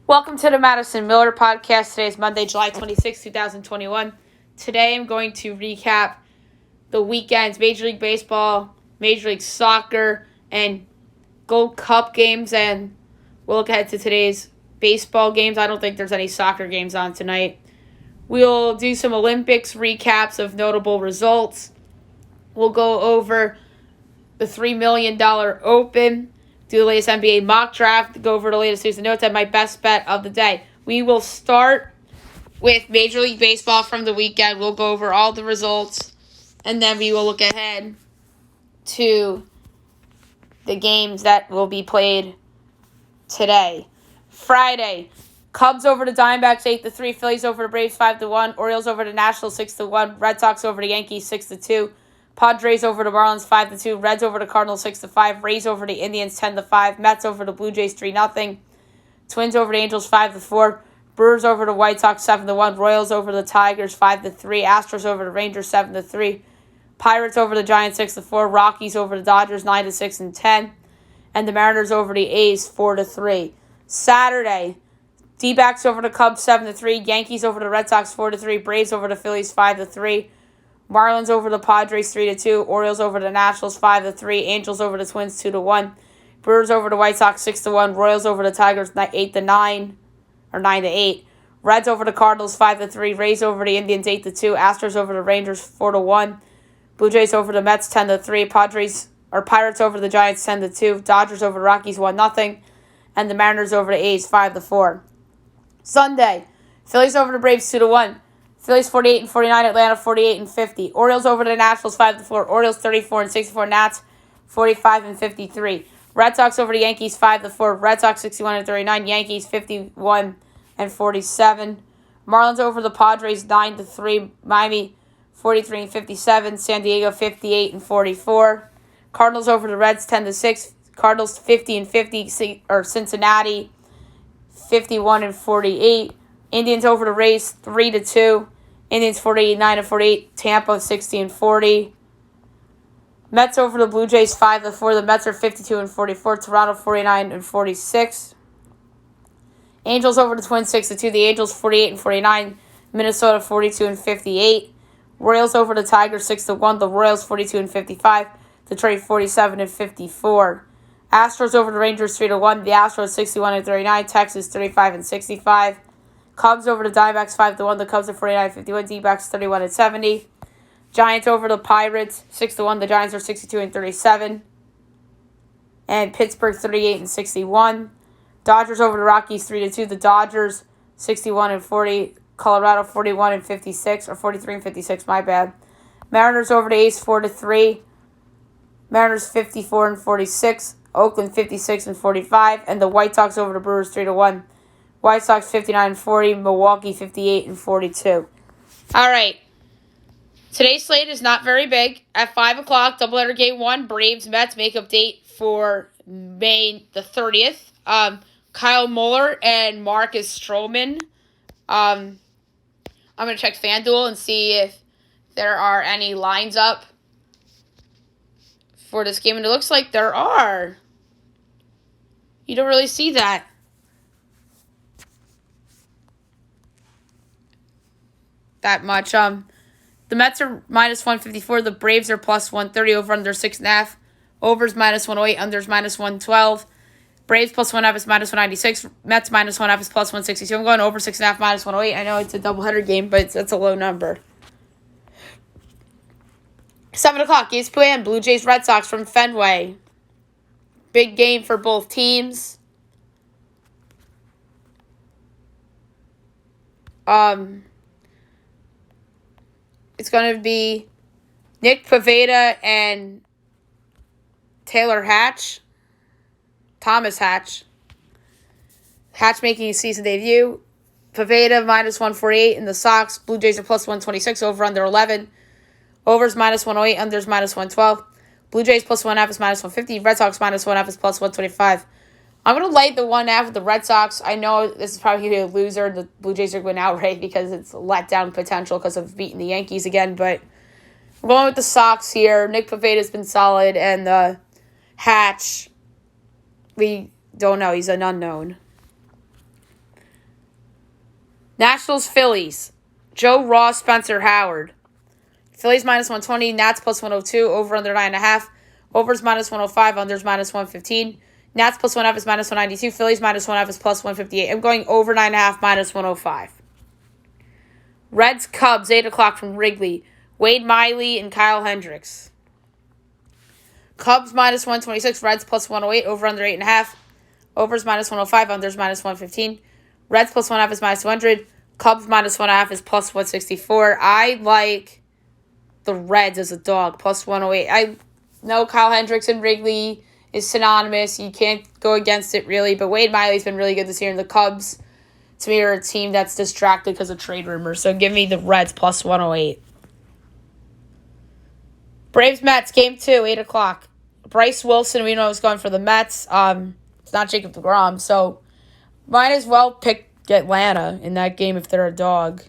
Welcome to the Madison Miller Podcast. Today is Monday, July 26, 2021. Today I'm going to recap the weekend's Major League Baseball, Major League Soccer, and Gold Cup games, and we'll look ahead to today's baseball games. I don't think there's any soccer games on tonight. We'll do some Olympics recaps of notable results. We'll go over the $3 million Open, do the latest NBA mock draft, go over the latest news and notes, and my best bet of the day. We will start with Major League Baseball from the weekend. We'll go over all the results, and then we will look ahead to the games that will be played today. Friday, Cubs over the Diamondbacks 8-3, Phillies over the Braves 5-1, Orioles over the Nationals 6-1, Red Sox over the Yankees 6-2, Padres over the Marlins 5-2, Reds over the Cardinals 6-5, Rays over the Indians 10-5, Mets over the Blue Jays 3-0, Twins over the Angels 5-4, Brewers over the White Sox 7-1, Royals over the Tigers 5-3, Astros over the Rangers 7-3, Pirates over the Giants 6-4, Rockies over the Dodgers 9-6 and 10, and the Mariners over the A's 4-3. Saturday, D-backs over the Cubs 7-3, Yankees over the Red Sox 4-3, Braves over the Phillies 5-3, Marlins over the Padres 3-2, Orioles over the Nationals 5-3, Angels over the Twins 2-1, Brewers over the White Sox 6-1, Royals over the Tigers 8-9 or 9-8, Reds over the Cardinals 5-3, Rays over the Indians 8-2, Astros over the Rangers 4-1, Blue Jays over the Mets 10-3, Pirates over the Giants 10-2, Dodgers over the Rockies 1-0, and the Mariners over the A's 5-4. Sunday, Phillies over the Braves 2-1. Phillies 48-49, Atlanta 48-50. Orioles over the Nationals 5-4. Orioles 34-64, Nats 45-53. Red Sox over the Yankees 5-4. Red Sox 61-39, Yankees 51-47. Marlins over the Padres 9-3. Miami 43-57. San Diego 58-44. Cardinals over the Reds 10-6. Cardinals 50-50. Or Cincinnati 51-48. Indians over the Rays 3-2. Indians 49-48. Tampa 60-40. Mets over the Blue Jays 5-4. The Mets are 52-44. Toronto 49-46. Angels over the Twins 6-2. The Angels 48-49. Minnesota 42-58. Royals over the Tigers 6-1. The Royals 42-55. Detroit 47-54. Astros over the Rangers 3-1. The Astros 61-39. Texas 35-65. Cubs over the Diamondbacks 5-1. The Cubs are 49-51. D-backs 31-70. Giants over the Pirates 6-1. The Giants are 62-37. And Pittsburgh 38-61. Dodgers over the Rockies 3-2. The Dodgers 61-40. Colorado 41-56 or 43-56. My bad. Mariners over the A's 4-3. Mariners 54-46. Oakland 56-45. And the White Sox over the Brewers 3-1. White Sox 59-40, Milwaukee 58-42. All right. Today's slate is not very big. At 5 o'clock, doubleheader game 1, Braves-Mets makeup date for May the 30th. Kyle Muller and Marcus Stroman. I'm going to check FanDuel and see if there are any lines up for this game. And it looks like there are. You don't really see that much. The Mets are minus 154. The Braves are plus 130. Over under 6.5. Overs minus 108. Unders minus 112. Braves plus 1.5 is minus 196. Mets minus 1.5 is plus 162. I'm going over 6.5 minus 108. I know it's a doubleheader game, but it's a low number. 7 o'clock, ESPN, Blue Jays Red Sox from Fenway. Big game for both teams. It's going to be Nick Pivetta and Thomas Hatch. Hatch making his season debut. Pivetta minus 148 in the Sox. Blue Jays are plus 126, over under 11. Overs minus 108, unders minus 112. Blue Jays plus 1.5 is minus 150. Red Sox minus 1.5 is plus 125. I'm going to lay the 1.5 with the Red Sox. I know this is probably going to be a loser. The Blue Jays are going outright because it's letdown potential because of beating the Yankees again. But I'm going with the Sox here. Nick Pivetta's been solid. And Hatch, we don't know. He's an unknown. Nationals, Phillies. Joe Ross, Spencer Howard. Phillies minus 120, Nats plus 102, over under 9.5. Overs minus 105, unders minus 115. Nats plus 1.5 is minus 192. Phillies minus 1.5 is plus 158. I'm going over 9.5 minus 105. Reds, Cubs, 8 o'clock from Wrigley. Wade Miley and Kyle Hendricks. Cubs minus 126, Reds plus 108, over under 8.5. Overs minus 105, unders minus 115. Reds plus 1.5 is minus 200. Cubs minus 1.5 is plus 164. I like the Reds as a dog, plus 108. I know Kyle Hendricks and Wrigley is synonymous. You can't go against it, really. But Wade Miley's been really good this year. And the Cubs, to me, are a team that's distracted because of trade rumors. So give me the Reds plus 108. Braves-Mets, Game 2, 8 o'clock. Bryce Wilson, we know, is going for the Mets. It's not Jacob deGrom. So might as well pick Atlanta in that game if they're a dog.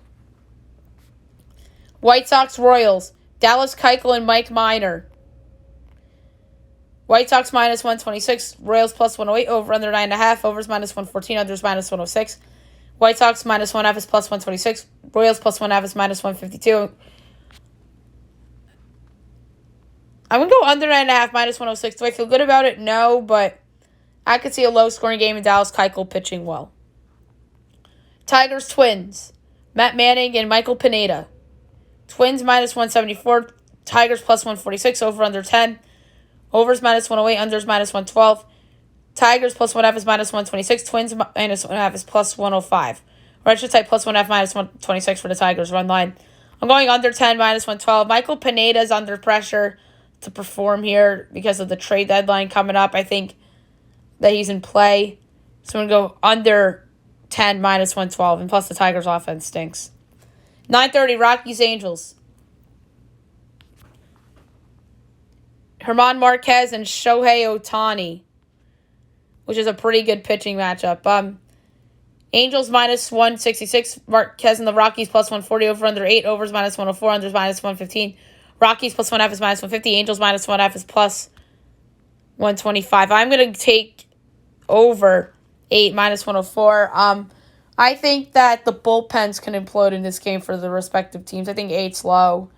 White Sox, Royals. Dallas Keuchel and Mike Minor. White Sox minus 126. Royals plus 108. Over under 9.5. Overs minus 114. Unders minus 106. White Sox minus 1.5 is plus 126. Royals plus 1.5 is minus 152. I'm going to go under 9.5 minus 106. Do I feel good about it? No, but I could see a low-scoring game in Dallas Keuchel pitching well. Tigers, Twins. Matt Manning and Michael Pineda. Twins minus 174. Tigers plus 146. Over under 10. Overs minus 108. Unders minus 112. Tigers plus 1.5 is minus 126. Twins minus 1.5 is plus 105. Or I should say plus 1.5 minus 126 for the Tigers run line. I'm going under 10 minus 112. Michael Pineda is under pressure to perform here because of the trade deadline coming up. I think that he's in play. So I'm going to go under 10 minus 112. And plus the Tigers offense stinks. 9:30, Rockies, Angels. German Marquez and Shohei Ohtani, which is a pretty good pitching matchup. Angels minus 166. Marquez and the Rockies plus 140. Over under 8. Overs minus 104. Unders minus 115. Rockies plus 1.5 is minus 150. Angels minus 1.5 is plus 125. I'm going to take over 8 minus 104. I think that the bullpens can implode in this game for the respective teams. I think 8's low.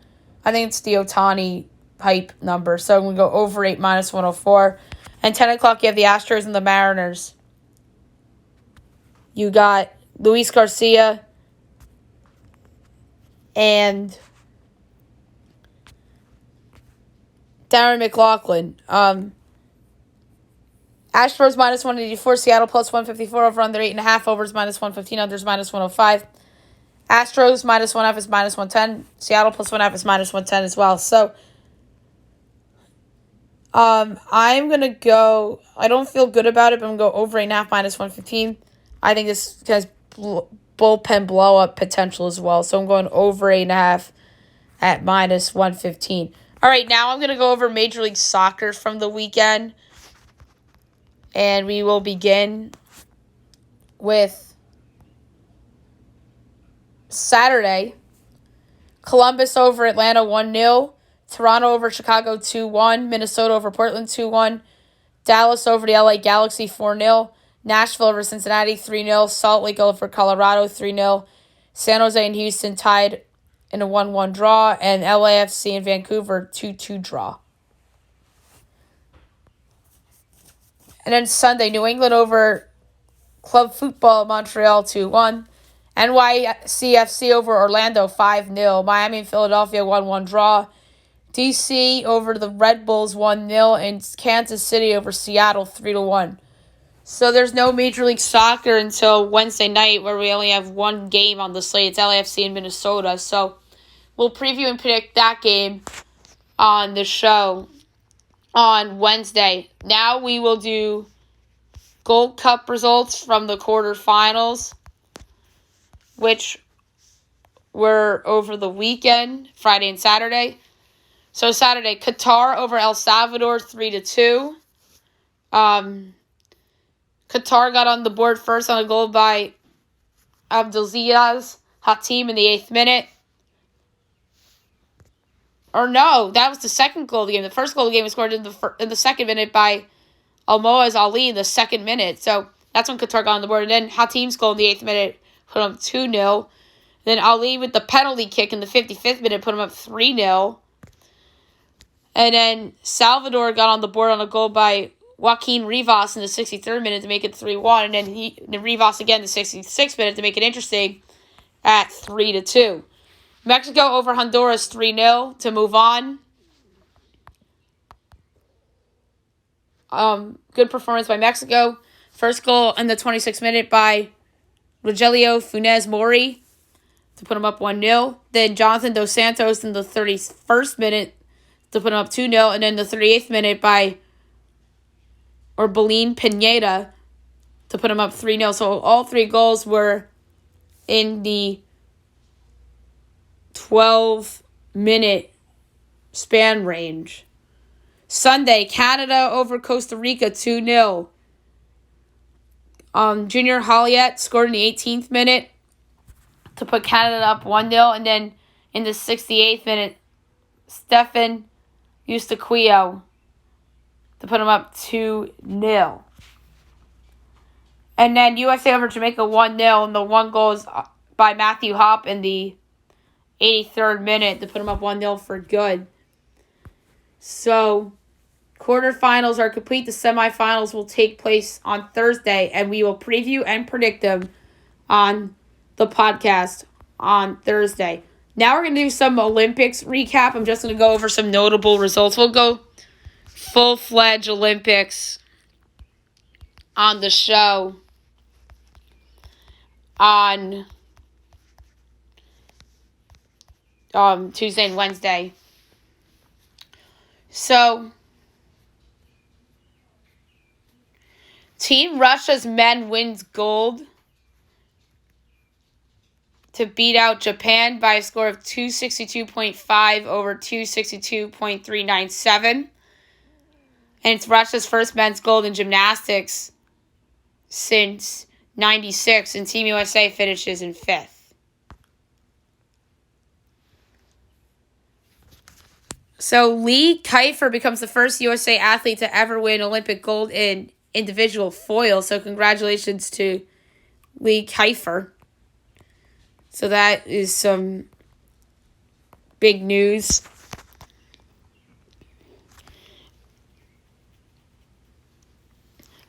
I think it's the Ohtani hype number. So I'm going to go over 8 minus 104. And 10 o'clock, you have the Astros and the Mariners. You got Luis Garcia and Darren McLaughlin. Astros minus 184. Seattle plus 154. Over under 8.5. Overs minus 115. Unders minus 105. Astros minus 1.5 is minus 110. Seattle plus 1.5 is minus 110 as well. So I'm going to go, I don't feel good about it, but I'm going to go over 8.5 minus 115. I think this has bullpen blow-up potential as well. So I'm going over 8.5 at minus 115. All right, now I'm going to go over Major League Soccer from the weekend. And we will begin with Saturday. Columbus over Atlanta 1-0. Toronto over Chicago 2-1. Minnesota over Portland 2-1. Dallas over the LA Galaxy 4-0. Nashville over Cincinnati 3-0. Salt Lake over Colorado 3-0. San Jose and Houston tied in a 1-1 draw. And LAFC and Vancouver 2-2 draw. And then Sunday, New England over Club Football Montreal 2-1. NYCFC over Orlando 5-0. Miami and Philadelphia 1-1 draw. DC over the Red Bulls 1-0. And Kansas City over Seattle 3-1. So there's no Major League Soccer until Wednesday night where we only have one game on the slate. It's LAFC and Minnesota. So we'll preview and predict that game on the show on Wednesday. Now we will do Gold Cup results from the quarterfinals, which were over the weekend, Friday and Saturday. So Saturday, Qatar over El Salvador 3-2. Qatar got on the board first on a goal by Abdelaziz Hatim in the 8th minute. Or no, that was the second goal of the game. The first goal of the game was scored in the 2nd minute by Almoaz Ali in the 2nd minute. So that's when Qatar got on the board. And then Hatim's goal in the 8th minute put them up 2-0. Then Ali with the penalty kick in the 55th minute put them up 3-0. And then Salvador got on the board on a goal by Joaquin Rivas in the 63rd minute to make it 3-1. And then Rivas again in the 66th minute to make it interesting at 3-2. Mexico over Honduras 3-0 to move on. Good performance by Mexico. First goal in the 26th minute by Rogelio Funes Mori to put him up 1-0. Then Jonathan Dos Santos in the 31st minute to put him up 2-0. And then the 38th minute by Orbelín Pineda to put him up 3-0. So all three goals were in the 12-minute span range. Sunday, Canada over Costa Rica 2-0. Junior Holliet scored in the 18th minute to put Canada up 1-0. And then in the 68th minute, Stefan Eustaquio to put him up 2-0. And then USA over Jamaica 1-0. And the one goal is by Matthew Hopp in the 83rd minute to put him up 1-0 for good. So, quarterfinals are complete. The semifinals will take place on Thursday, and we will preview and predict them on the podcast on Thursday. Now we're going to do some Olympics recap. I'm just going to go over some notable results. We'll go full-fledged Olympics on the show on Tuesday and Wednesday. So, Team Russia's men wins gold to beat out Japan by a score of 262.5 over 262.397. And it's Russia's first men's gold in gymnastics since 96, and Team USA finishes in 5th. So Lee Kiefer becomes the first USA athlete to ever win Olympic gold in individual foil. So congratulations to Lee Kiefer. So that is some big news.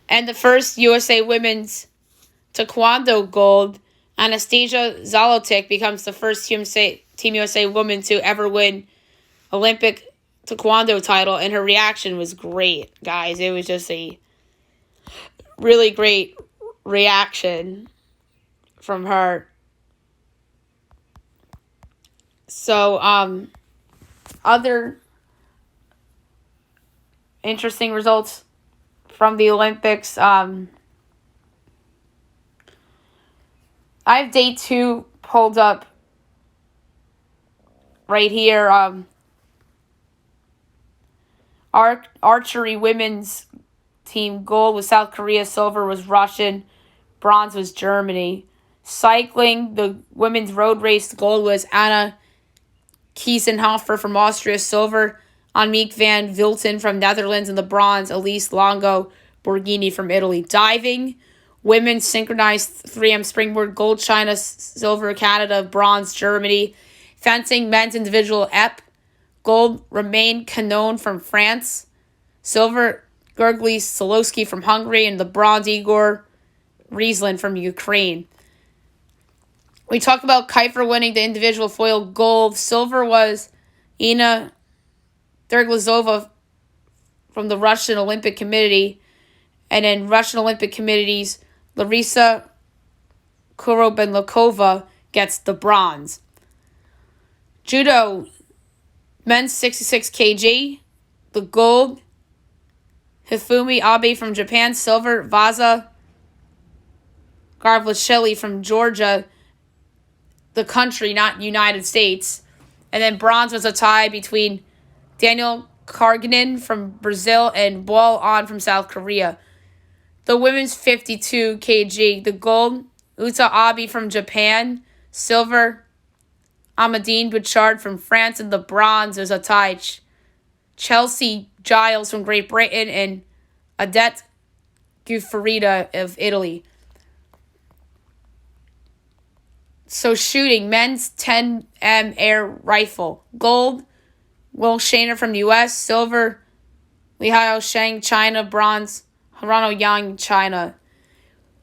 And the first USA women's taekwondo gold, Anastasia Zolotic becomes the first Team USA woman to ever win Olympic taekwondo title, and her reaction was great, guys. It was just a really great reaction from her. So, other interesting results from the Olympics. I have day 2 pulled up right here. Archery women's team gold was South Korea, silver was Russian, bronze was Germany. Cycling, the women's road race gold was Anna Kiesenhofer from Austria, silver Annemiek van Vleuten from Netherlands, and the bronze Elise Longo Borghini from Italy. Diving, women's synchronized 3M springboard gold China, silver Canada, bronze Germany. Fencing, men's individual ep, gold Romain Canon from France, silver Gergely Solowski from Hungary, and the bronze Igor Rieslin from Ukraine. We talked about Kiefer winning the individual foil gold. Silver was Ina Derglazova from the Russian Olympic Committee, and then Russian Olympic Committee's Larisa Korobenlakova gets the bronze. Judo, men's 66 kg, the gold, Hifumi Abe from Japan, silver, Vaza Gavrielishvili from Georgia, the country, not United States. And then bronze was a tie between Daniel Karginen from Brazil and Boal On from South Korea. The women's 52 kg, the gold, Uta Abe from Japan, silver, Amadine Bouchard from France, and the bronze was a tie. Chelsea Giles from Great Britain and Odette Guffarida of Italy. So shooting, men's 10M air rifle. Gold, Will Shaner from the U.S. Silver, Lihao Sheng, China. Bronze, Harano Yang, China.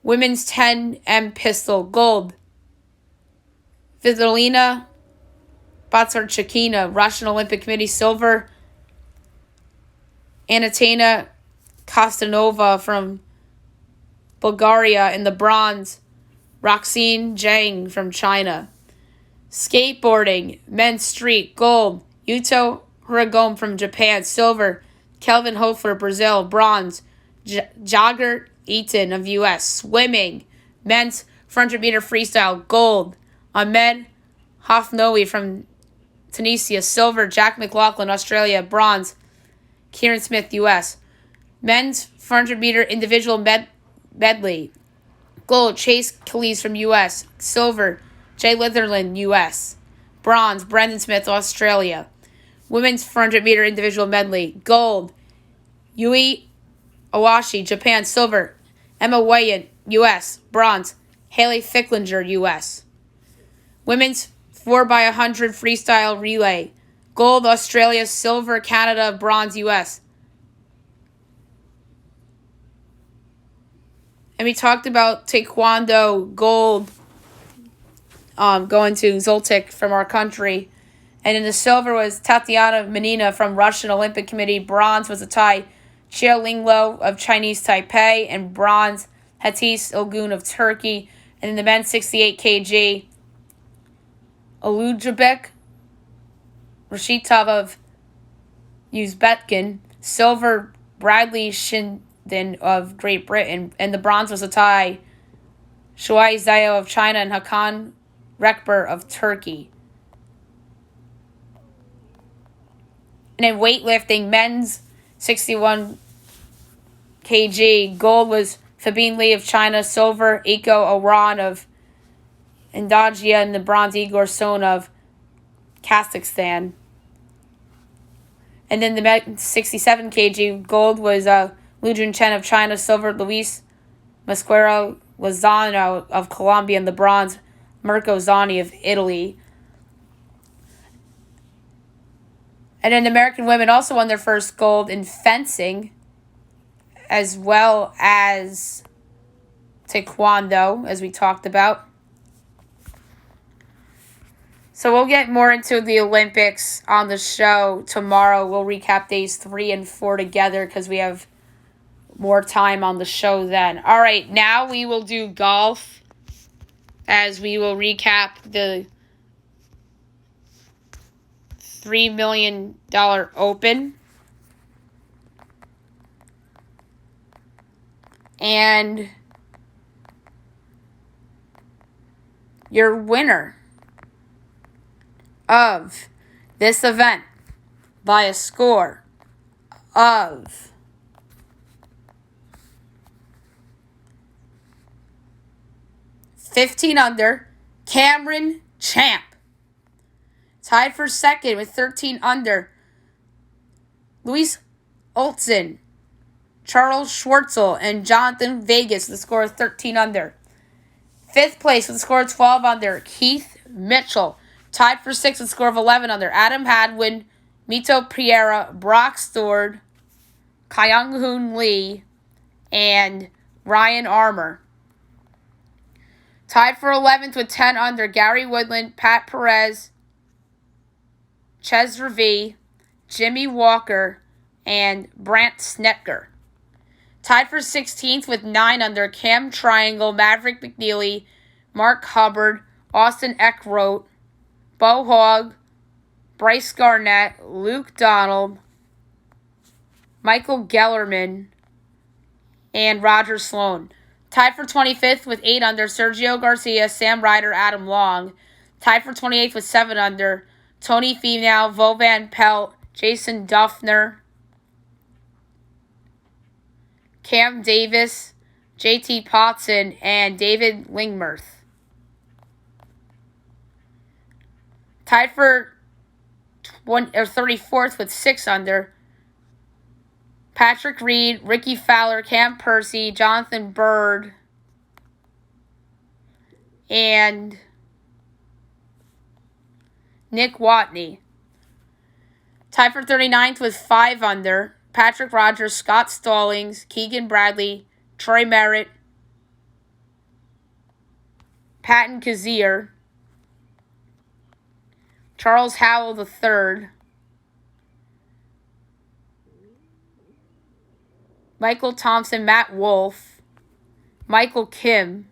Women's 10M pistol. Gold, Vidalina Batsarchikina, Russian Olympic Committee. Silver, Anatana Kostanova from Bulgaria. And the bronze, Roxine Zhang from China. Skateboarding, men's street. Gold, Yuto Hiragome from Japan. Silver, Kelvin Hoefler, Brazil. Bronze, Jagger Eaton of U.S. Swimming, men's 400-meter freestyle. Gold, Ahmed Hafnoui from Tunisia. Silver, Jack McLaughlin, Australia. Bronze, Kieran Smith, U.S. Men's 400-meter individual medley. Gold, Chase Calise from U.S. Silver, Jay Litherland, U.S. Bronze, Brendan Smith, Australia. Women's 400-meter individual medley. Gold, Yui Awashi, Japan. Silver, Emma Wayan, U.S. Bronze, Haley Ficklinger, U.S. Women's 4x100 freestyle relay. Gold, Australia. Silver, Canada. Bronze, U.S. And we talked about taekwondo, gold, going to Zoltik from our country. And in the silver was Tatiana Menina from Russian Olympic Committee. Bronze was a Thai Chia Linglo of Chinese Taipei. And bronze, Hatis Ilgun of Turkey. And in the men's 68 kg, Alujabek Rashitov of Uzbekistan. Silver, Bradley Shinden of Great Britain. And the bronze was a Thai Shuai Zayo of China and Hakan Rekber of Turkey. And in weightlifting, men's 61 kg, gold was Fabien Lee of China. Silver, Eiko Oran of Indonesia. And the bronze, Igor Son of Kazakhstan. And then the men's 67 kg, gold was Lu Jun Chen of China. Silver, Luis Masquero Lozano of Colombia. And the bronze, Mirko Zani of Italy. And then American women also won their first gold in fencing, as well as taekwondo, as we talked about. So we'll get more into the Olympics on the show tomorrow. We'll recap days 3 and 4 together because we have more time on the show then. All right, now we will do golf, as we will recap the $3 million Open. And your winner of this event by a score of 15 under, Cameron Champ. Tied for second with 13 under, Luis Olson, Charles Schwartzel, and Jonathan Vegas with a score of 13 under. Fifth place with a score of 12 under, Keith Mitchell. Tied for sixth with a score of 11 under, Adam Hadwin, Mito Pereira, Brock Stord, Kyung Hoon Lee, and Ryan Armour. Tied for 11th with 10 under, Gary Woodland, Pat Perez, Ches Ravi, Jimmy Walker, and Brant Snetker. Tied for 16th with 9 under, Cam Triangle, Maverick McNeely, Mark Hubbard, Austin Eckroat, Bo Hogg, Bryce Garnett, Luke Donald, Michael Gellerman, and Roger Sloan. Tied for 25th with 8 under, Sergio Garcia, Sam Ryder, Adam Long. Tied for 28th with 7 under, Tony Finau, Vovan Pelt, Jason Duffner, Cam Davis, JT Potson, and David Lingmerth. Tied for 34th with 6 under, Patrick Reed, Ricky Fowler, Cam Percy, Jonathan Bird, and Nick Watney. Tied for 39th with 5 under, Patrick Rogers, Scott Stallings, Keegan Bradley, Troy Merritt, Patton Kazir, Charles Howell III, Michael Thompson, Matt Wolf, Michael Kim,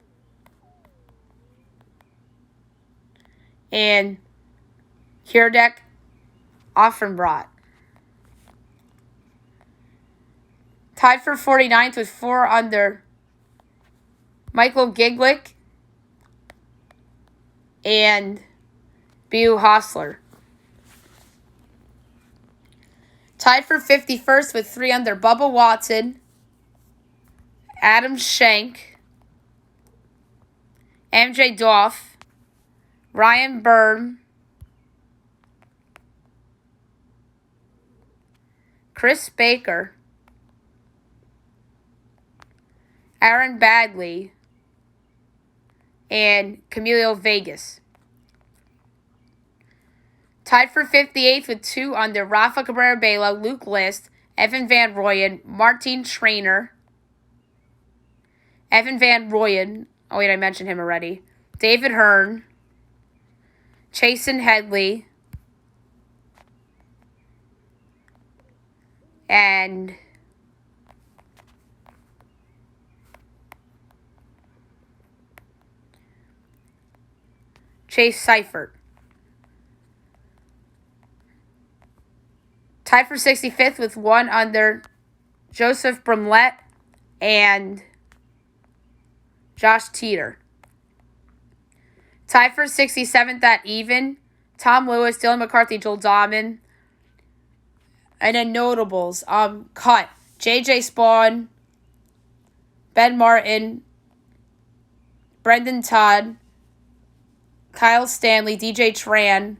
and Kirdek Offenbrot. Tied for 49th with 4 under, Michael Giglick and Bu Hostler. Tied for 51st with 3 under, Bubba Watson, Adam Schenk, MJ Doff, Ryan Byrne, Chris Baker, Aaron Badley, and Camilo Vegas. Tied for 58th with 2 under, Rafa Cabrera-Bello, Luke List, Evan Van Rooyen, Martin Trainer, Evan Van Rooyen, oh wait, I mentioned him already, David Hearn, Chasen Headley, and Chase Seifert. Tied for 65th with 1 under, Joseph Brumlett and Josh Teeter. Tied for 67th at even, Tom Lewis, Dylan McCarthy, Joel Dahman. And then notables, cut, J.J. Spawn, Ben Martin, Brendan Todd, Kyle Stanley, DJ Tran,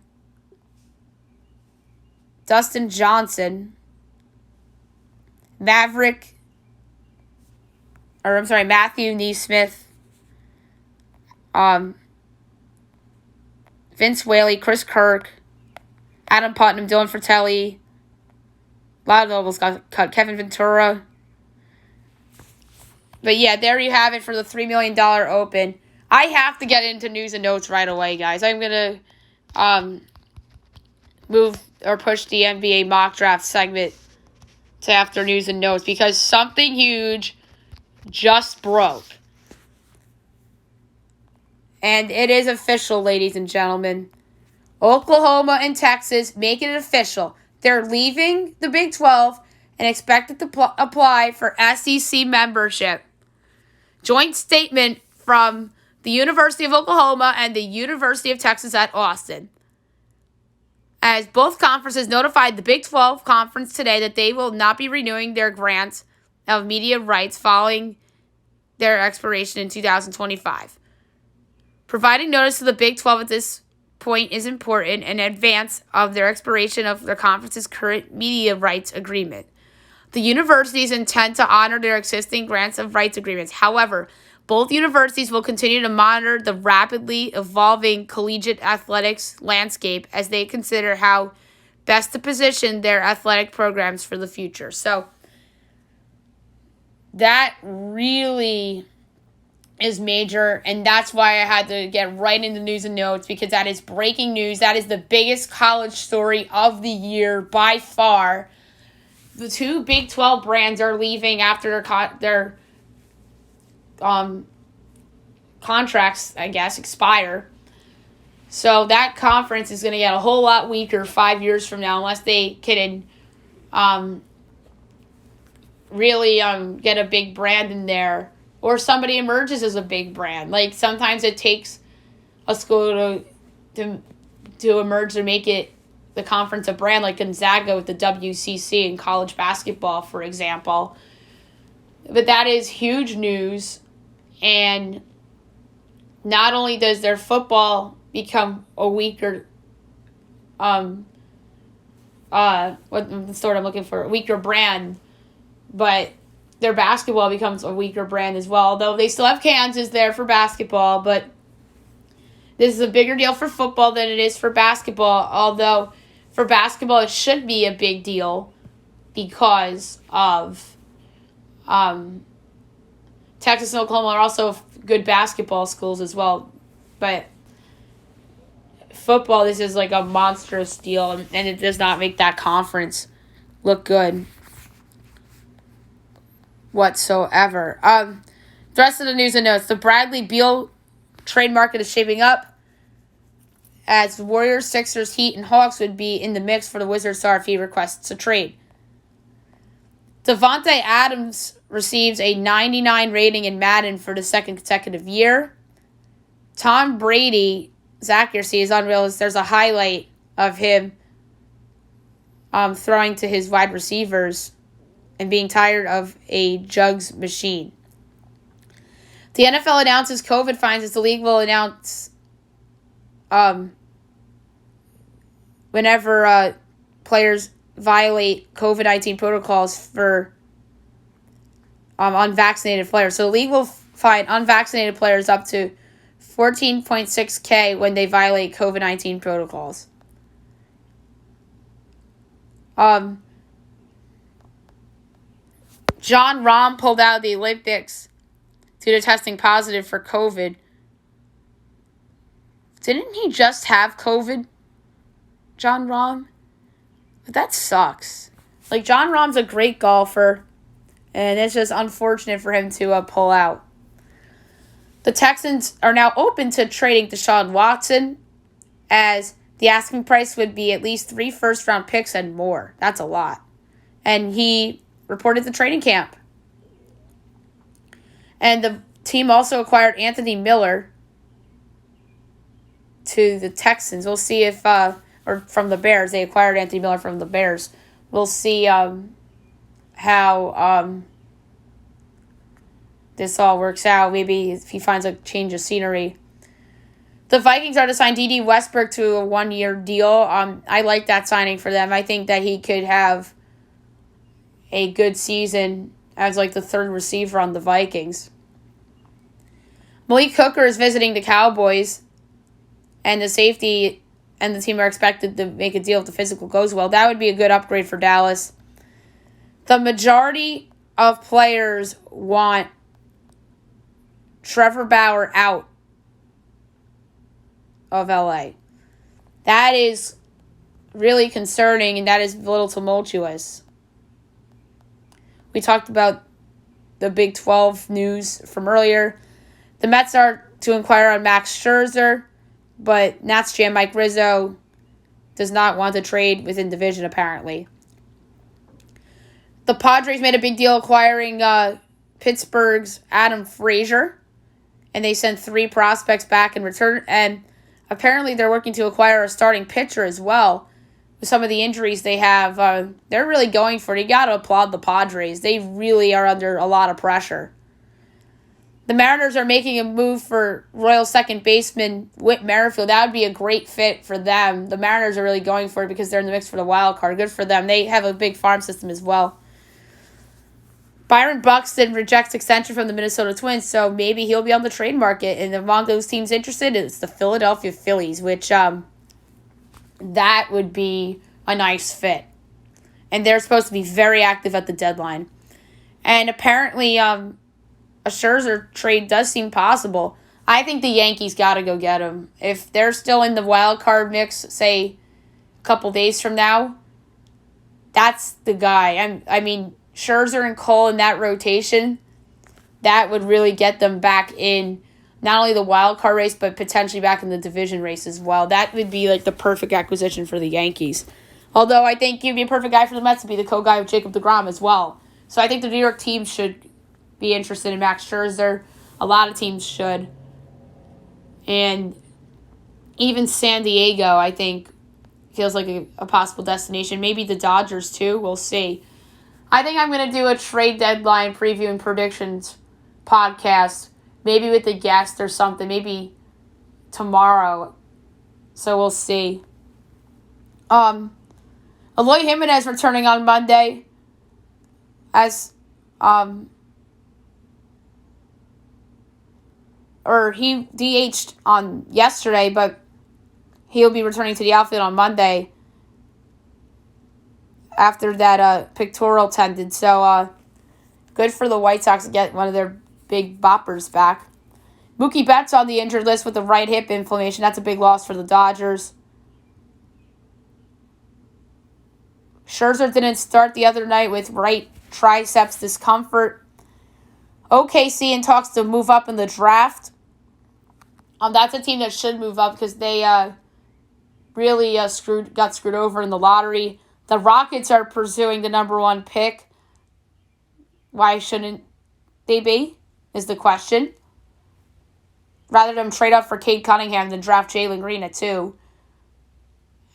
Dustin Johnson, Matthew Neesmith, Vince Whaley, Chris Kirk, Adam Putnam, Dylan Fratelli. A lot of nobles got cut. Kevin Ventura. But yeah, there you have it for the $3 million open. I have to get into news and notes right away, guys. I'm going to move or push the NBA mock draft segment to after news and notes because something huge just broke. And it is official, ladies and gentlemen. Oklahoma and Texas make it official. They're leaving the Big 12 and expected to apply for SEC membership. Joint statement from the University of Oklahoma and the University of Texas at Austin. As both conferences notified the Big 12 conference today that they will not be renewing their grants of media rights following their expiration in 2025. Providing notice to the Big 12 at this point is important in advance of their expiration of their conference's current media rights agreement. The universities intend to honor their existing grants of rights agreements. However, both universities will continue to monitor the rapidly evolving collegiate athletics landscape as they consider how best to position their athletic programs for the future. So that really is major, and that's why I had to get right into news and notes because that is breaking news. That is the biggest college story of the year by far. The 2 Big 12 brands are leaving after their contracts, I guess, expire. So that conference is going to get a whole lot weaker 5 years from now unless they can really get a big brand in there. Or somebody emerges as a big brand. Like, sometimes it takes a school to emerge to make it the conference a brand, like Gonzaga with the WCC in college basketball, for example. But that is huge news. And not only does their football become a weaker, what's the word I'm looking for? A weaker brand, but their basketball becomes a weaker brand as well, although they still have Kansas there for basketball. But This is a bigger deal for football than it is for basketball, although for basketball it should be a big deal because of Texas and Oklahoma are also good basketball schools as well. But football, this is like a monstrous deal, and it does not make that conference look good whatsoever. The rest of the news and notes. The Bradley Beal trade market is shaping up as Warriors, Sixers, Heat, and Hawks would be in the mix for the Wizards star if he requests a trade. Devontae Adams receives a 99 rating in Madden for the second consecutive year. Tom Brady's accuracy is unreal. There's a highlight of him throwing to his wide receivers and being tired of a jugs machine. The NFL announces COVID fines as the league will announce whenever players violate COVID-19 protocols for unvaccinated players. So the league will fine unvaccinated players up to $14.6K when they violate COVID-19 protocols. John Rahm pulled out of the Olympics due to testing positive for COVID. Didn't he just have COVID, John Rahm? But that sucks. Like, John Rahm's a great golfer, and it's just unfortunate for him to pull out. The Texans are now open to trading Deshaun Watson, as the asking price would be at least 3 first-round picks and more. That's a lot. And he reported to training camp. And the team also acquired Anthony Miller to the Texans. We'll see if, or from the Bears. They acquired Anthony Miller from the Bears. We'll see how this all works out. Maybe if he finds a change of scenery. The Vikings are to sign D.D. Westbrook to a 1-year deal. I like that signing for them. I think that he could have a good season as like the third receiver on the Vikings. Malik Hooker is visiting the Cowboys, and the safety and the team are expected to make a deal if the physical goes well. That would be a good upgrade for Dallas. The majority of players want Trevor Bauer out of LA. That is really concerning, and that is a little tumultuous. We talked about the Big 12 news from earlier. The Mets are to inquire on Max Scherzer, but Nats GM Mike Rizzo does not want to trade within division, apparently. The Padres made a big deal acquiring Pittsburgh's Adam Frazier, and they sent 3 prospects back in return, and apparently they're working to acquire a starting pitcher as well. With some of the injuries they have, they're really going for it. You got to applaud the Padres. They really are under a lot of pressure. The Mariners are making a move for Royal second baseman Whit Merrifield. That would be a great fit for them. The Mariners are really going for it because they're in the mix for the wild card. Good for them. They have a big farm system as well. Byron Buxton rejects extension from the Minnesota Twins, so maybe he'll be on the trade market. And among those teams interested, it's the Philadelphia Phillies, which that would be a nice fit. And they're supposed to be very active at the deadline. And apparently, a Scherzer trade does seem possible. I think the Yankees got to go get him. If they're still in the wild card mix, say, a couple days from now, that's the guy. I mean, Scherzer and Cole in that rotation, that would really get them back in not only the wild card race, but potentially back in the division race as well. That would be like the perfect acquisition for the Yankees. Although I think you'd be a perfect guy for the Mets to be the co-guy with Jacob deGrom as well. So I think the New York team should be interested in Max Scherzer. A lot of teams should. And even San Diego, I think, feels like a possible destination. Maybe the Dodgers, too. We'll see. I think I'm going to do a trade deadline preview and predictions podcast, maybe with a guest or something, maybe tomorrow. So we'll see. Eloy Jimenez returning on Monday as or he DH'd on yesterday, but he'll be returning to the outfield on Monday after that pectoral tendon. So good for the White Sox to get one of their big boppers back. Mookie Betts on the injured list with the right hip inflammation. That's a big loss for the Dodgers. Scherzer didn't start the other night with right triceps discomfort. OKC in talks to move up in the draft. That's a team that should move up because they really got screwed over in the lottery. The Rockets are pursuing the number 1 pick. Why shouldn't they be, is the question. Rather than trade up for Cade Cunningham than draft Jalen Green at 2.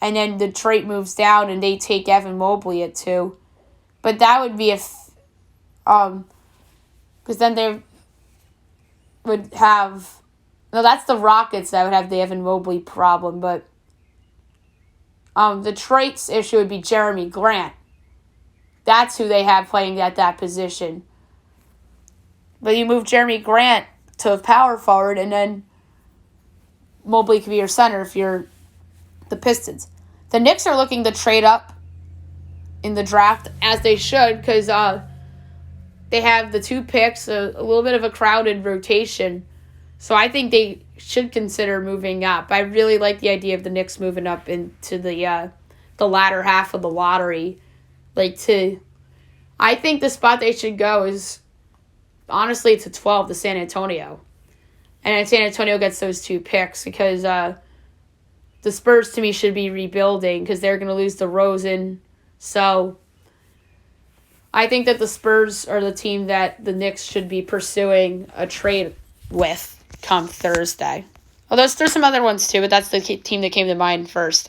And then the trade moves down and they take Evan Mobley at 2. But that would be because then they would have... No, that's the Rockets that would have the Evan Mobley problem, but the traits issue would be Jeremy Grant. That's who they have playing at that position. But you move Jeremy Grant to power forward, and then Mobley could be your center if you're the Pistons. The Knicks are looking to trade up in the draft, as they should, because they have the 2 picks, a little bit of a crowded rotation. So I think they should consider moving up. I really like the idea of the Knicks moving up into the latter half of the lottery. I think the spot they should go is, honestly, to 12, to San Antonio. And then San Antonio gets those 2 picks because the Spurs, to me, should be rebuilding because they're going to lose DeRozan. So I think that the Spurs are the team that the Knicks should be pursuing a trade with come Thursday. Well, there's some other ones too, but that's the team that came to mind first.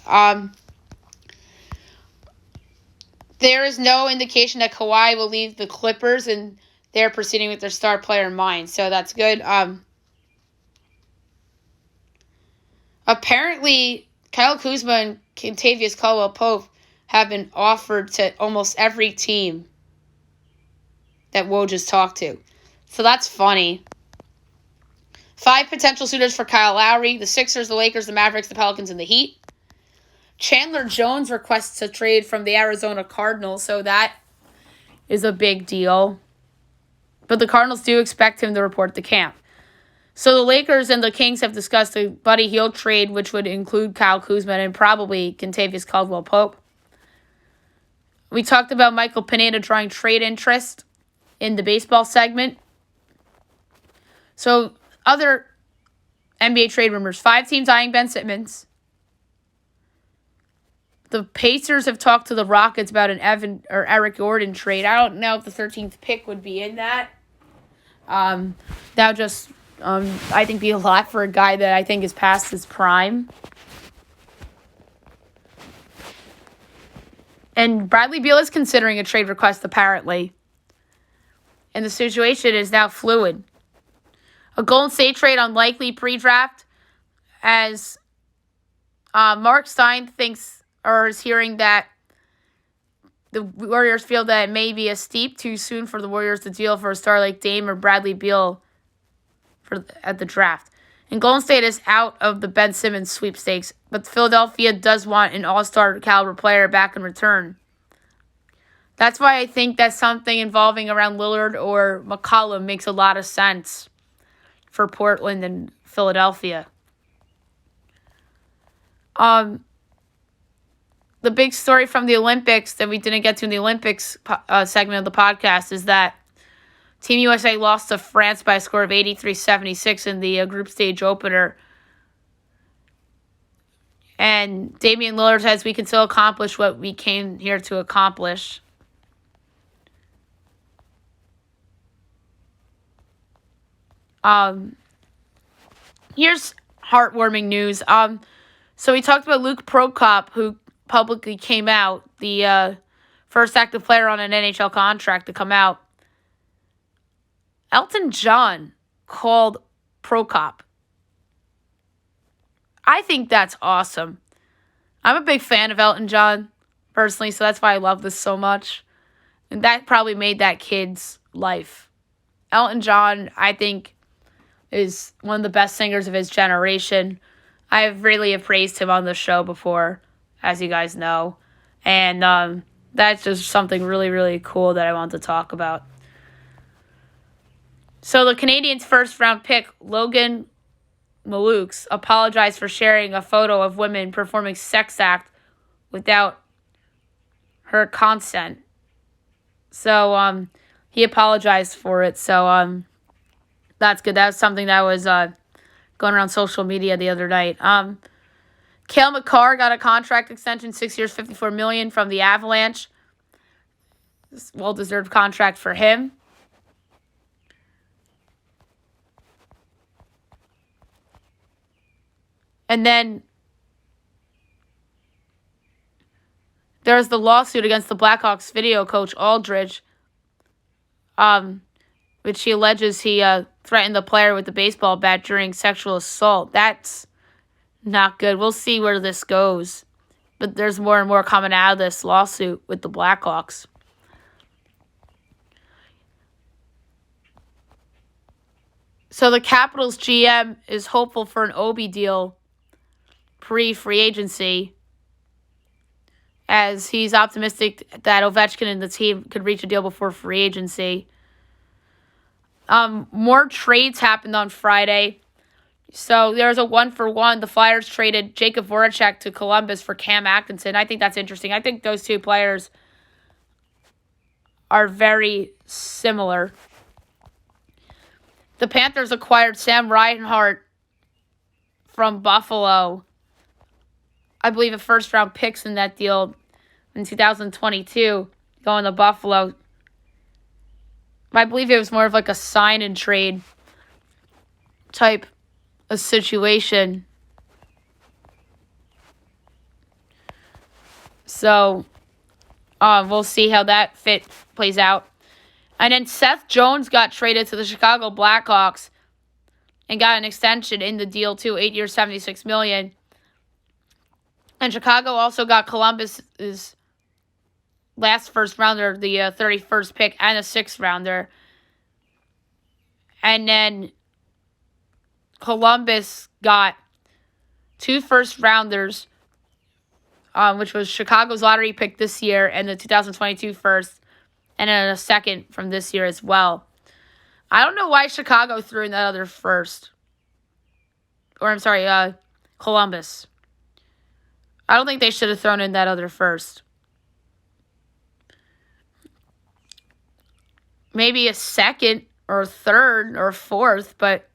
There is no indication that Kawhi will leave the Clippers, and they're proceeding with their star player in mind, so that's good. Apparently, Kyle Kuzma and Kentavious Caldwell-Pope have been offered to almost every team that Woj just talked to. So that's funny. 5 potential suitors for Kyle Lowry: the Sixers, the Lakers, the Mavericks, the Pelicans, and the Heat. Chandler Jones requests a trade from the Arizona Cardinals, so that is a big deal. But the Cardinals do expect him to report to camp. So the Lakers and the Kings have discussed a Buddy Hield trade, which would include Kyle Kuzma and probably Kentavious Caldwell-Pope. We talked about Michael Pineda drawing trade interest in the baseball segment. So other NBA trade rumors: 5 teams eyeing Ben Simmons. The Pacers have talked to the Rockets about an Evan or Eric Gordon trade. I don't know if the 13th pick would be in that. That would just, I think, be a lot for a guy that I think is past his prime. And Bradley Beal is considering a trade request, apparently. And the situation is now fluid. A Golden State trade unlikely pre-draft, as Mark Stein thinks or is hearing that the Warriors feel that it may be a steep too soon for the Warriors to deal for a star like Dame or Bradley Beal at the draft. And Golden State is out of the Ben Simmons sweepstakes, but Philadelphia does want an all-star caliber player back in return. That's why I think that something involving around Lillard or McCollum makes a lot of sense for Portland and Philadelphia. The big story from the Olympics that we didn't get to in the Olympics segment of the podcast is that Team USA lost to France by a score of 83-76 in the group stage opener. And Damian Lillard says we can still accomplish what we came here to accomplish. Here's heartwarming news. So we talked about Luke Prokop, who publicly came out, the first active player on an NHL contract to come out. Elton John called Prokop. I think that's awesome. I'm a big fan of Elton John, personally, so that's why I love this so much. And that probably made that kid's life. Elton John, I think, is one of the best singers of his generation. I've really praised him on the show before, as you guys know. And that's just something really, really cool that I want to talk about. So the Canadiens' first-round pick, Logan Mailloux, apologized for sharing a photo of women performing sex act without her consent. So he apologized for it. So that's good. That was something that was going around social media the other night. Cale Makar got a contract extension, 6 years, $54 million from the Avalanche. Well-deserved contract for him. And then there's the lawsuit against the Blackhawks video coach Aldridge, which he alleges he threatened the player with the baseball bat during sexual assault. That's not good. We'll see where this goes. But there's more and more coming out of this lawsuit with the Blackhawks. So the Capitals GM is hopeful for an Obi deal pre-free agency, as he's optimistic that Ovechkin and the team could reach a deal before free agency. More trades happened on Friday. So there was a 1-for-1. The Flyers traded Jacob Voracek to Columbus for Cam Atkinson. I think that's interesting. I think those two players are very similar. The Panthers acquired Sam Reinhart from Buffalo. I believe a first-round picks in that deal in 2022 going to Buffalo. I believe it was more of like a sign-and-trade type of situation. So we'll see how that plays out. And then Seth Jones got traded to the Chicago Blackhawks and got an extension in the deal too, 8 years, $76 million. And Chicago also got Columbus's last first rounder, the 31st pick, and a 6th rounder. And then Columbus got 2 first rounders, which was Chicago's lottery pick this year and the 2022 first, and then a second from this year as well. I don't know why Chicago threw in that other first. Or, I'm sorry, Columbus. I don't think they should have thrown in that other first. Maybe a second or a third or a fourth, but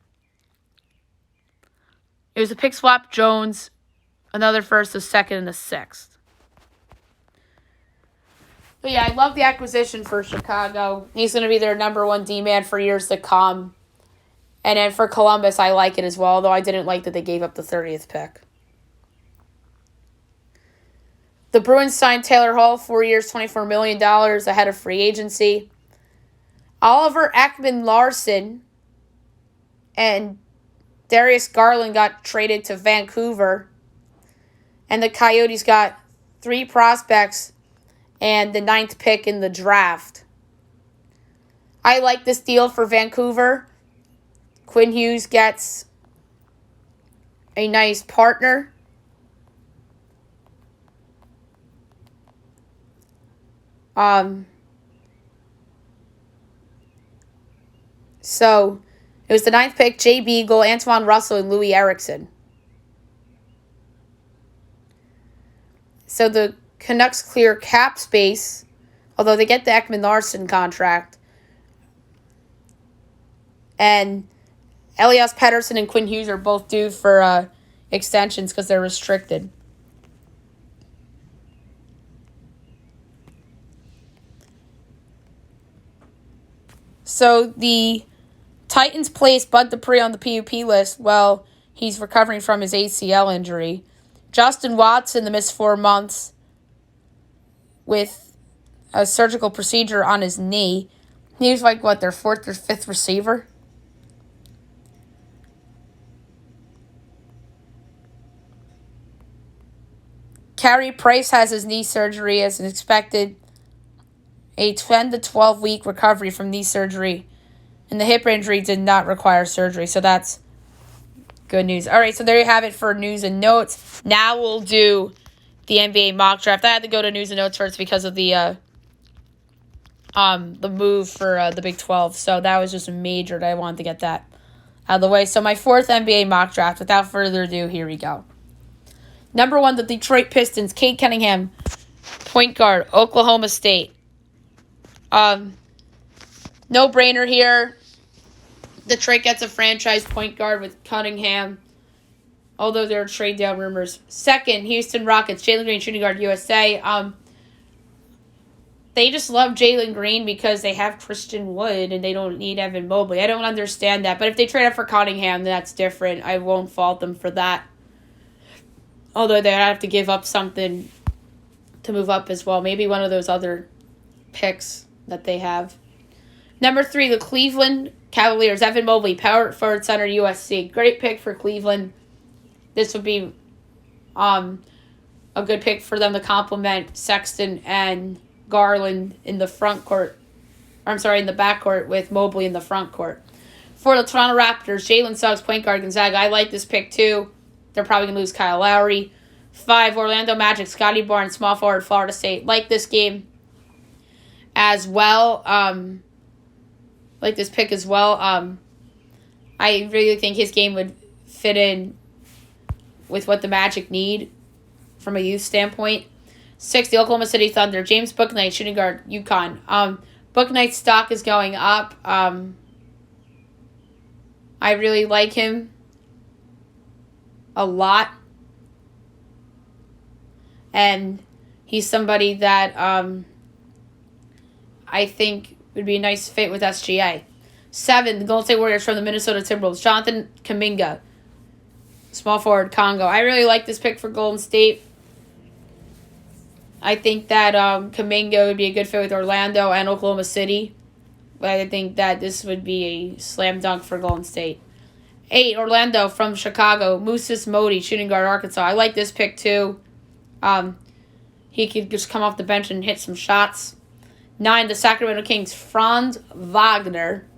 it was a pick swap, Jones, another first, a second, and a 6th. But yeah, I love the acquisition for Chicago. He's going to be their number 1 D-man for years to come. And then for Columbus, I like it as well, although I didn't like that they gave up the 30th pick. The Bruins signed Taylor Hall, 4 years, $24 million ahead of free agency. Oliver Ekman-Larsson and Darius Garland got traded to Vancouver. And the Coyotes got 3 prospects and the 9th pick in the draft. I like this deal for Vancouver. Quinn Hughes gets a nice partner. So it was the 9th pick, Jay Beagle, Antoine Russell, and Louis Eriksson. So the Canucks clear cap space, although they get the Ekman-Larsson contract. And Elias Pettersson and Quinn Hughes are both due for extensions because they're restricted. So the Titans placed Bud Dupree on the PUP list while he's recovering from his ACL injury. Justin Watson missed 4 months with a surgical procedure on his knee. He was like, their 4th or 5th receiver? Carey Price has his knee surgery as expected. A 10 to 12 week recovery from knee surgery And the hip injury did not require surgery, so that's good news. All right, so there you have it for news and notes. Now we'll do the NBA mock draft. I had to go to news and notes first because of the move for the Big 12. So that was just major that I wanted to get that out of the way. So my fourth NBA mock draft, without further ado, here we go. Number 1, the Detroit Pistons, Cade Cunningham, point guard, Oklahoma State. No-brainer here. Detroit gets a franchise point guard with Cunningham, although there are trade down rumors. Second, Houston Rockets, Jalen Green, shooting guard, USA. They just love Jalen Green because they have Christian Wood and they don't need Evan Mobley. I don't understand that. But if they trade up for Cunningham, that's different. I won't fault them for that. Although they have to give up something to move up as well. Maybe one of those other picks that they have. Number 3, the Cleveland Cavaliers, Evan Mobley, power forward center, USC. Great pick for Cleveland. This would be a good pick for them to complement Sexton and Garland in the front court. In the backcourt with Mobley in the front court. For the Toronto Raptors, Jalen Suggs, point guard, Gonzaga. I like this pick too. They're probably going to lose Kyle Lowry. 5, Orlando Magic, Scotty Barnes, small forward, Florida State. Like this game as well. Like this pick as well. I really think his game would fit in with what the Magic need from a youth standpoint. 6, the Oklahoma City Thunder, James Bouknight, shooting guard, UConn. Bouknight's stock is going up. I really like him a lot. And he's somebody that I think would be a nice fit with SGA. 7, the Golden State Warriors from the Minnesota Timberwolves, Jonathan Kuminga, small forward, Congo. I really like this pick for Golden State. I think that Kuminga would be a good fit with Orlando and Oklahoma City. But I think that this would be a slam dunk for Golden State. 8, Orlando from Chicago, Moses Modi, shooting guard, Arkansas. I like this pick too. He could just come off the bench and hit some shots. 9, the Sacramento Kings, Franz Wagner,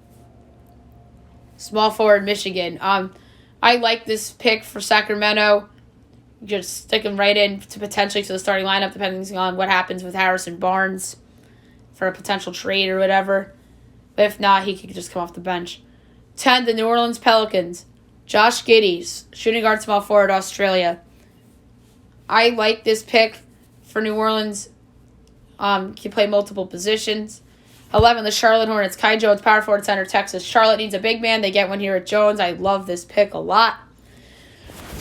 small forward, Michigan. I like this pick for Sacramento. Just stick him right in to potentially to the starting lineup, depending on what happens with Harrison Barnes for a potential trade or whatever. But if not, he could just come off the bench. 10, the New Orleans Pelicans, Josh Giddey, shooting guard, small forward, Australia. I like this pick for New Orleans. Can play multiple positions. 11, the Charlotte Hornets, Kai Jones, power forward, center, Texas. Charlotte needs a big man. They get one here at Jones. I love this pick a lot.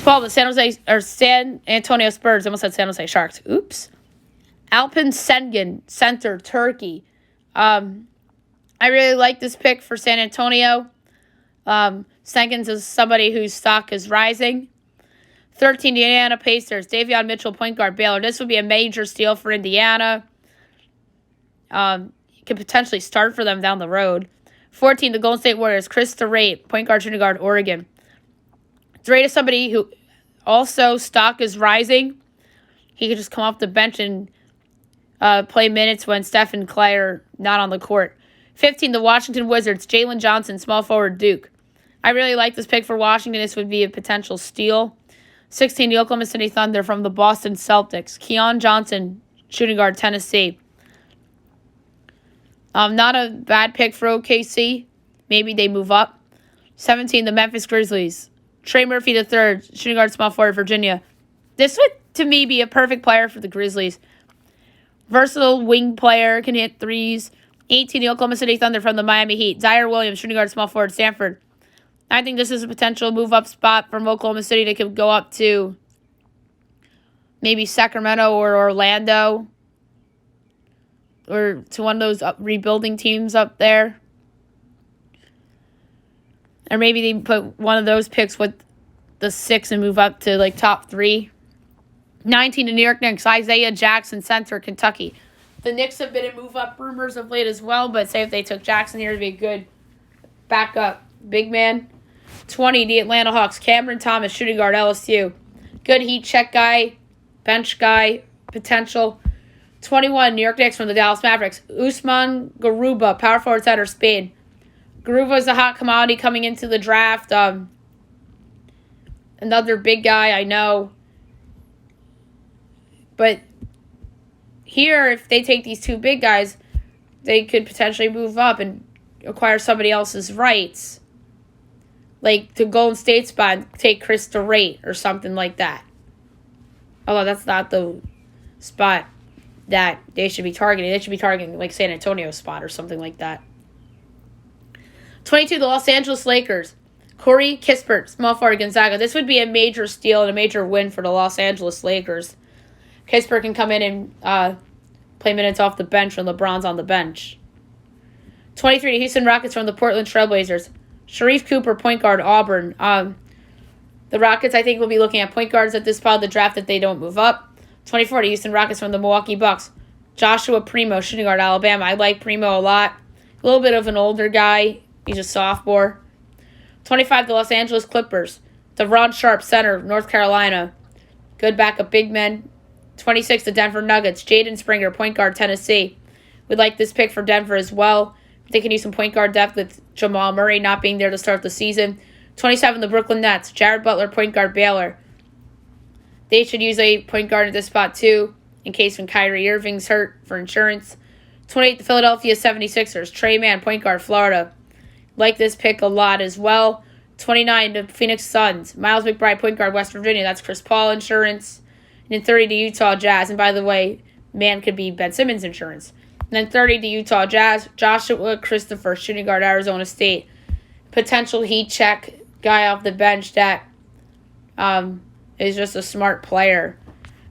12, the San Antonio Spurs. I almost said San Jose Sharks. Oops. Alpin Sengun, center, Turkey. I really like this pick for San Antonio. Sengun is somebody whose stock is rising. 13, the Indiana Pacers, Davion Mitchell, point guard, Baylor. This would be a major steal for Indiana. Could potentially start for them down the road. 14, the Golden State Warriors, Chris DeRate, point guard, shooting guard, Oregon. DeRate is somebody who also stock is rising. He could just come off the bench and play minutes when Steph and Clay are not on the court. 15, the Washington Wizards, Jalen Johnson, small forward, Duke. I really like this pick for Washington. This would be a potential steal. 16, the Oklahoma City Thunder from the Boston Celtics, Keon Johnson, shooting guard, Tennessee. Not a bad pick for OKC. Maybe they move up. 17, the Memphis Grizzlies, Trey Murphy III, shooting guard, small forward, Virginia. This would, to me, be a perfect player for the Grizzlies. Versatile wing player, can hit threes. 18, the Oklahoma City Thunder from the Miami Heat, Zaire Williams, shooting guard, small forward, Stanford. I think this is a potential move-up spot from Oklahoma City. They could go up to maybe Sacramento or Orlando or to one of those rebuilding teams up there. Or maybe they put one of those picks with the 6 and move up to like top 3. 19, the New York Knicks, Isaiah Jackson, center, Kentucky. The Knicks have been in move-up rumors of late as well, but say if they took Jackson here, it'd be a good backup big man. 20, the Atlanta Hawks, Cameron Thomas, shooting guard, LSU. Good heat check guy, bench guy, potential. 21, New York Knicks from the Dallas Mavericks, Usman Garuba, power forward center, Spain. Garuva's a hot commodity coming into the draft. Another big guy, I know. But here, if they take these two big guys, they could potentially move up and acquire somebody else's rights. Like the Golden State spot and take Chris DeRate or something like that. Although that's not the spot that they should be targeting. They should be targeting like San Antonio's spot or something like that. 22, the Los Angeles Lakers. Corey Kispert, small forward Gonzaga. This would be a major steal and a major win for the Los Angeles Lakers. Kispert can come in and play minutes off the bench when LeBron's on the bench. 23, the Houston Rockets from the Portland Trailblazers. Sharif Cooper, point guard, Auburn. The Rockets, I think, will be looking at point guards at this part of the draft if they don't move up. 24, the Houston Rockets from the Milwaukee Bucks. Joshua Primo, shooting guard, Alabama. I like Primo a lot. A little bit of an older guy. He's a sophomore. 25, the Los Angeles Clippers. Devon Sharp, center, North Carolina. Good backup big men. 26, the Denver Nuggets. Jaden Springer, point guard, Tennessee. We'd like this pick for Denver as well. They can use some point guard depth with Jamal Murray not being there to start the season. 27, the Brooklyn Nets. Jared Butler, point guard, Baylor. They should use a point guard at this spot too, in case when Kyrie Irving's hurt for insurance. 28, the Philadelphia 76ers. Trey Mann, point guard, Florida. Like this pick a lot as well. 29, the Phoenix Suns. Miles McBride, point guard, West Virginia. That's Chris Paul insurance. And then 30, the Utah Jazz. And by the way, Mann could be Ben Simmons insurance. And then 30, the Utah Jazz. Joshua Christopher, shooting guard, Arizona State. Potential heat check guy off the bench that is just a smart player.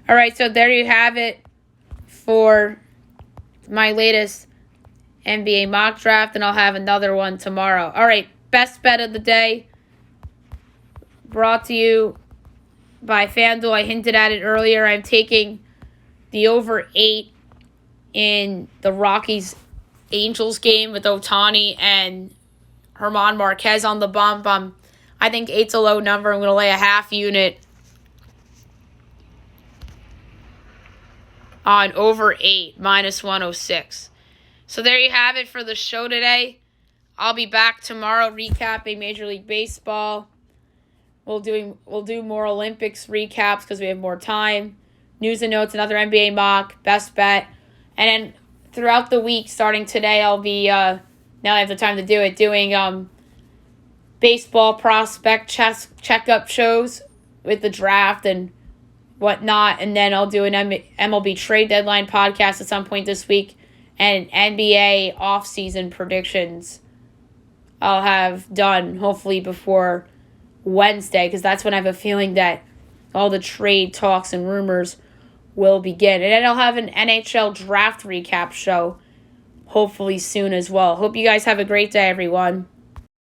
All right, so there you have it for my latest NBA mock draft, and I'll have another one tomorrow. All right, best bet of the day brought to you by FanDuel. I hinted at it earlier. I'm taking the over 8 in the Rockies-Angels game with Ohtani and Herman Marquez on the bump. I think 8's a low number. I'm going to lay a half unit on over 8, minus 106. So there you have it for the show today. I'll be back tomorrow recapping Major League Baseball. We'll do more Olympics recaps because we have more time. News and notes, another NBA mock, best bet. And then throughout the week, starting today, I'll be, now I have the time to do it, doing baseball prospect checkup shows with the draft and whatnot. And then I'll do an MLB trade deadline podcast at some point this week. And NBA off-season predictions I'll have done hopefully before Wednesday, because that's when I have a feeling that all the trade talks and rumors will begin. And then I'll have an NHL draft recap show hopefully soon as well. Hope you guys have a great day, everyone.